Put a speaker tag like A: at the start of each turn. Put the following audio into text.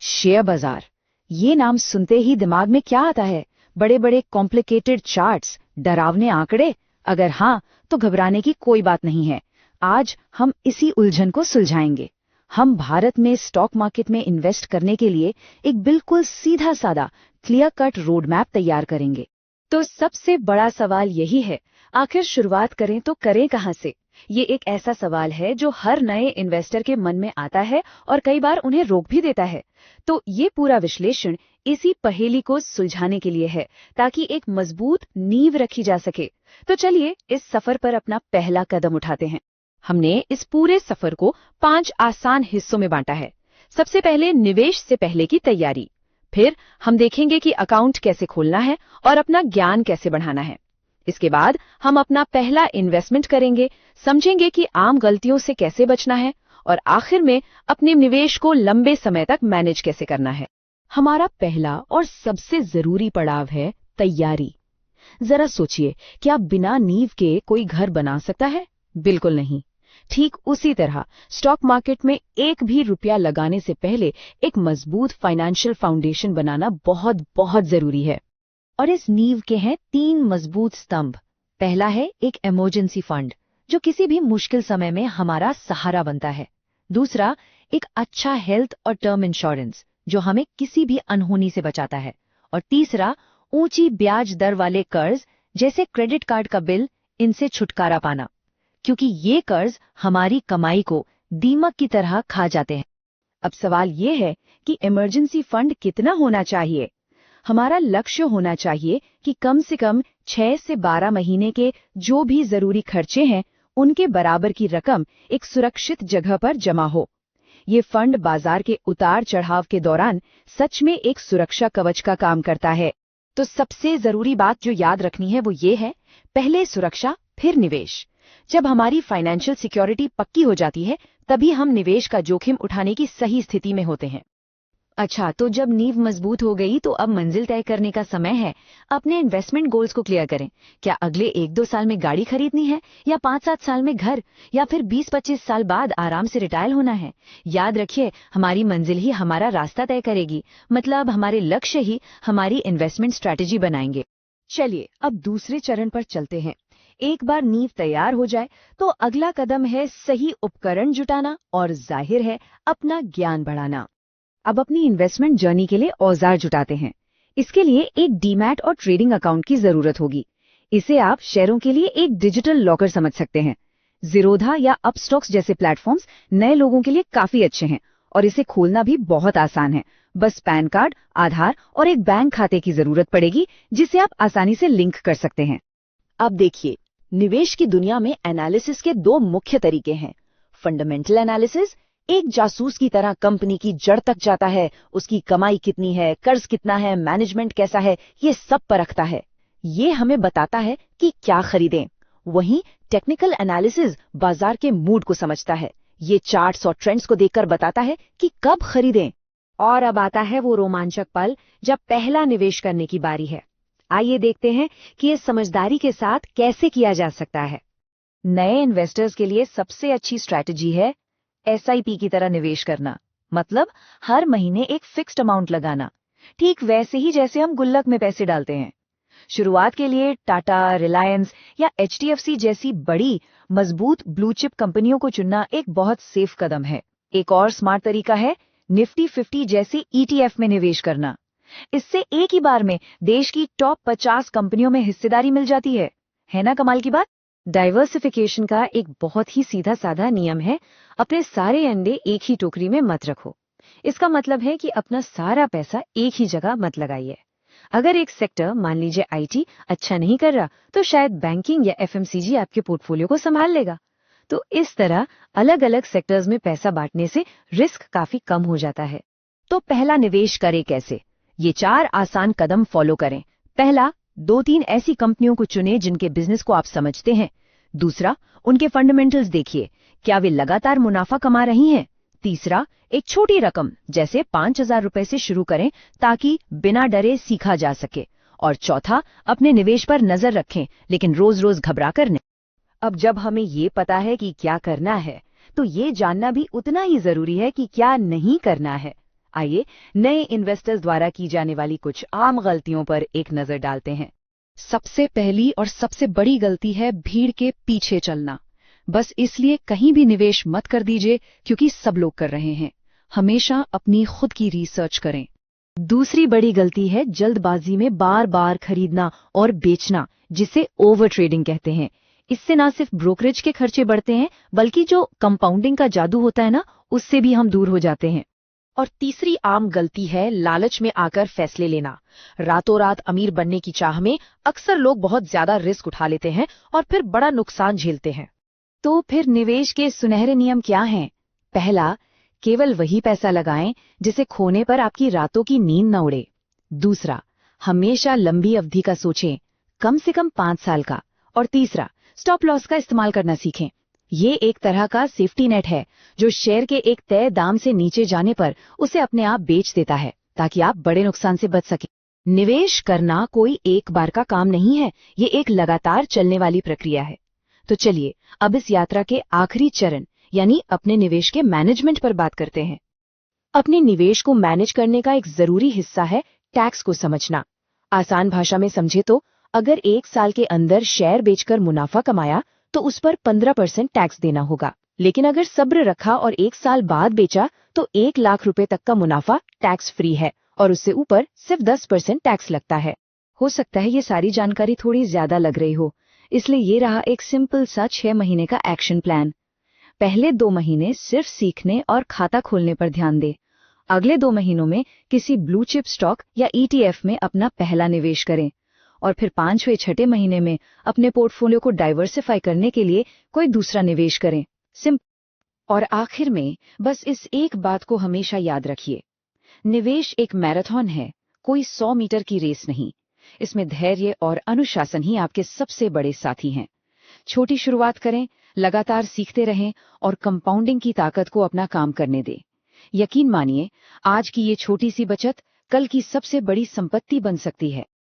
A: Share बाजार, ये नाम सुनते ही दिमाग में क्या आता है? बड़े बड़े कॉम्प्लिकेटेड चार्ट्स, डरावने आंकड़े? अगर हाँ, तो घबराने की कोई बात नहीं है। आज हम इसी उलझन को सुलझाएंगे। हम भारत में स्टॉक मार्केट में इन्वेस्ट करने के लिए एक बिल्कुल सीधा साधा क्लियर कट रोड मैप तैयार करेंगे। तो सबसे बड़ा सवाल यही है, आखिर शुरुआत करें तो करें कहां से? ये एक ऐसा सवाल है जो हर नए इन्वेस्टर के मन में आता है और कई बार उन्हें रोक भी देता है। तो ये पूरा विश्लेषण इसी पहेली को सुलझाने के लिए है, ताकि एक मजबूत नींव रखी जा सके। तो चलिए इस सफर पर अपना पहला कदम उठाते हैं। हमने इस पूरे सफर को 5 आसान हिस्सों में बांटा है। सबसे पहले निवेश से पहले की तैयारी, फिर हम देखेंगे कि अकाउंट कैसे खोलना है और अपना ज्ञान कैसे बढ़ाना है। इसके बाद हम अपना पहला इन्वेस्टमेंट करेंगे, समझेंगे कि आम गलतियों से कैसे बचना है और आखिर में अपने निवेश को लंबे समय तक मैनेज कैसे करना है। हमारा पहला और सबसे जरूरी पड़ाव है तैयारी। जरा सोचिए, क्या बिना नींव के कोई घर बना सकता है? बिल्कुल नहीं। ठीक उसी तरह स्टॉक मार्केट में एक भी रुपया लगाने से पहले एक मजबूत फाइनेंशियल फाउंडेशन बनाना बहुत बहुत जरूरी है। और इस नींव के हैं 3 मजबूत स्तंभ। पहला है एक इमरजेंसी फंड, जो किसी भी मुश्किल समय में हमारा सहारा बनता है। दूसरा, एक अच्छा हेल्थ और टर्म इंश्योरेंस, जो हमें किसी भी अनहोनी से बचाता है। और तीसरा, ऊंची ब्याज दर वाले कर्ज जैसे क्रेडिट कार्ड का बिल, इनसे छुटकारा पाना, क्योंकि ये कर्ज हमारी कमाई को दीमक की तरह खा जाते हैं। अब सवाल ये है कि इमरजेंसी फंड कितना होना चाहिए? हमारा लक्ष्य होना चाहिए कि कम से कम 6 से 12 महीने के जो भी जरूरी खर्चे हैं, उनके बराबर की रकम एक सुरक्षित जगह पर जमा हो। ये फंड बाजार के उतार चढ़ाव के दौरान सच में एक सुरक्षा कवच का काम करता है। तो सबसे जरूरी बात जो याद रखनी है वो ये है, पहले सुरक्षा फिर निवेश। जब हमारी फाइनेंशियल सिक्योरिटी पक्की हो जाती है, तभी हम निवेश का जोखिम उठाने की सही स्थिति में होते हैं। अच्छा, तो जब नींव मजबूत हो गई तो अब मंजिल तय करने का समय है। अपने इन्वेस्टमेंट गोल्स को क्लियर करें। क्या अगले 1-2 साल में गाड़ी खरीदनी है, या 5-7 साल में घर, या फिर 20-25 साल बाद आराम से रिटायर होना है? याद रखिए, हमारी मंजिल ही हमारा रास्ता तय करेगी। मतलब हमारे लक्ष्य ही हमारी इन्वेस्टमेंट स्ट्रैटेजी बनाएंगे। चलिए अब दूसरे चरण पर चलते हैं। एक बार नींव तैयार हो जाए तो अगला कदम है सही उपकरण जुटाना और जाहिर है अपना ज्ञान बढ़ाना। अब अपनी इन्वेस्टमेंट जर्नी के लिए औजार जुटाते हैं। इसके लिए एक डीमैट और ट्रेडिंग अकाउंट की जरूरत होगी। इसे आप शेयरों के लिए एक डिजिटल लॉकर समझ सकते हैं। ज़ीरोधा या अपस्टॉक्स जैसे प्लेटफॉर्म्स नए लोगों के लिए काफी अच्छे हैं और इसे खोलना भी बहुत आसान है। बस पैन कार्ड, आधार और एक बैंक खाते की जरूरत पड़ेगी, जिसे आप आसानी से लिंक कर सकते हैं। अब देखिए, निवेश की दुनिया में एनालिसिस के 2 मुख्य तरीके हैं। फंडामेंटल एनालिसिस एक जासूस की तरह कंपनी की जड़ तक जाता है, उसकी कमाई कितनी है, कर्ज कितना है, मैनेजमेंट कैसा है, ये सब परखता है। ये हमें बताता है कि क्या खरीदें। वहीं टेक्निकल एनालिसिस बाजार के मूड को समझता है। ये चार्ट्स और ट्रेंड्स को देखकर बताता है कि कब खरीदें। और अब आता है वो रोमांचक पल जब पहला निवेश करने की बारी है। आइए देखते हैं कि ये समझदारी के साथ कैसे किया जा सकता है। नए इन्वेस्टर्स के लिए सबसे अच्छी स्ट्रैटेजी है SIP की तरह निवेश करना। मतलब हर महीने एक फिक्स्ड अमाउंट लगाना, ठीक वैसे ही जैसे हम गुल्लक में पैसे डालते हैं। शुरुआत के लिए टाटा, रिलायंस या HDFC जैसी बड़ी मजबूत ब्लू चिप कंपनियों को चुनना एक बहुत सेफ कदम है। एक और स्मार्ट तरीका है निफ्टी 50 जैसी ETF में निवेश करना। इससे एक ही बार में देश की टॉप 50 कंपनियों में हिस्सेदारी मिल जाती है ना कमाल की बात? डाइवर्सिफिकेशन का एक बहुत ही सीधा साधा नियम है, अपने सारे अंडे एक ही टोकरी में मत रखो। इसका मतलब है कि अपना सारा पैसा एक ही जगह मत लगाइए। अगर एक सेक्टर, मान लीजिए IT, अच्छा नहीं कर रहा, तो शायद बैंकिंग या FMCG आपके पोर्टफोलियो को संभाल लेगा। तो इस तरह अलग अलग सेक्टर्स में पैसा बांटने से रिस्क काफी कम हो जाता है। तो पहला निवेश करें कैसे? ये 4 आसान कदम फॉलो करें। पहला, 2-3 ऐसी कंपनियों को चुनें जिनके बिजनेस को आप समझते हैं। दूसरा, उनके फंडामेंटल्स देखिए, क्या वे लगातार मुनाफा कमा रही हैं। तीसरा, एक छोटी रकम जैसे 5,000 रुपए से शुरू करें, ताकि बिना डरे सीखा जा सके। और चौथा, अपने निवेश पर नजर रखें, लेकिन रोज रोज घबरा कर नहीं। अब जब हमें ये पता है कि क्या करना है, तो ये जानना भी उतना ही जरूरी है कि क्या नहीं करना है। आइए नए इन्वेस्टर्स द्वारा की जाने वाली कुछ आम गलतियों पर एक नजर डालते हैं। सबसे पहली और सबसे बड़ी गलती है भीड़ के पीछे चलना। बस इसलिए कहीं भी निवेश मत कर दीजिए क्योंकि सब लोग कर रहे हैं। हमेशा अपनी खुद की रिसर्च करें। दूसरी बड़ी गलती है जल्दबाजी में बार बार खरीदना और बेचना, जिसे ओवर ट्रेडिंग कहते हैं। इससे ना सिर्फ ब्रोकरेज के खर्चे बढ़ते हैं, बल्कि जो कंपाउंडिंग का जादू होता है ना, उससे भी हम दूर हो जाते हैं। और तीसरी आम गलती है लालच में आकर फैसले लेना। रातों रात अमीर बनने की चाह में अक्सर लोग बहुत ज्यादा रिस्क उठा लेते हैं और फिर बड़ा नुकसान झेलते हैं। तो फिर निवेश के सुनहरे नियम क्या हैं? पहला, केवल वही पैसा लगाएं जिसे खोने पर आपकी रातों की नींद न उड़े। दूसरा, हमेशा लंबी अवधि का सोचें, कम से कम 5 साल का। और तीसरा, स्टॉप लॉस का इस्तेमाल करना सीखें। ये एक तरह का सेफ्टी नेट है जो शेयर के एक तय दाम से नीचे जाने पर उसे अपने आप बेच देता है, ताकि आप बड़े नुकसान से बच सकें। निवेश करना कोई एक बार का काम नहीं है, ये एक लगातार चलने वाली प्रक्रिया है। तो चलिए अब इस यात्रा के आखिरी चरण यानी अपने निवेश के मैनेजमेंट पर बात करते हैं। अपने निवेश को मैनेज करने का एक जरूरी हिस्सा है टैक्स को समझना। आसान भाषा में समझे तो अगर 1 साल के अंदर शेयर बेचकर मुनाफा कमाया तो उस पर 15% टैक्स देना होगा। लेकिन अगर सब्र रखा और 1 साल बाद बेचा तो 1 लाख रुपए तक का मुनाफा टैक्स फ्री है और उससे ऊपर सिर्फ 10% टैक्स लगता है। हो सकता है ये सारी जानकारी थोड़ी ज्यादा लग रही हो, इसलिए ये रहा एक सिंपल सा 6 महीने का एक्शन प्लान। पहले 2 महीने सिर्फ सीखने और खाता खोलने पर ध्यान दें। अगले 2 महीनों में किसी ब्लू चिप स्टॉक या ईटीएफ में अपना पहला निवेश करें और फिर 5वें 6ठे महीने में अपने पोर्टफोलियो को डाइवर्सिफाई करने के लिए कोई दूसरा निवेश करें। और आखिर में बस इस एक बात को हमेशा याद रखिए, निवेश एक मैराथन है, कोई 100 मीटर की रेस नहीं। इसमें धैर्य और अनुशासन ही आपके सबसे बड़े साथी हैं। छोटी शुरुआत करें, लगातार सीखते रहें और कंपाउंडिंग की ताकत को अपना काम करने दें। यकीन मानिए, आज की ये छोटी सी बचत कल की सबसे बड़ी संपत्ति बन सकती है।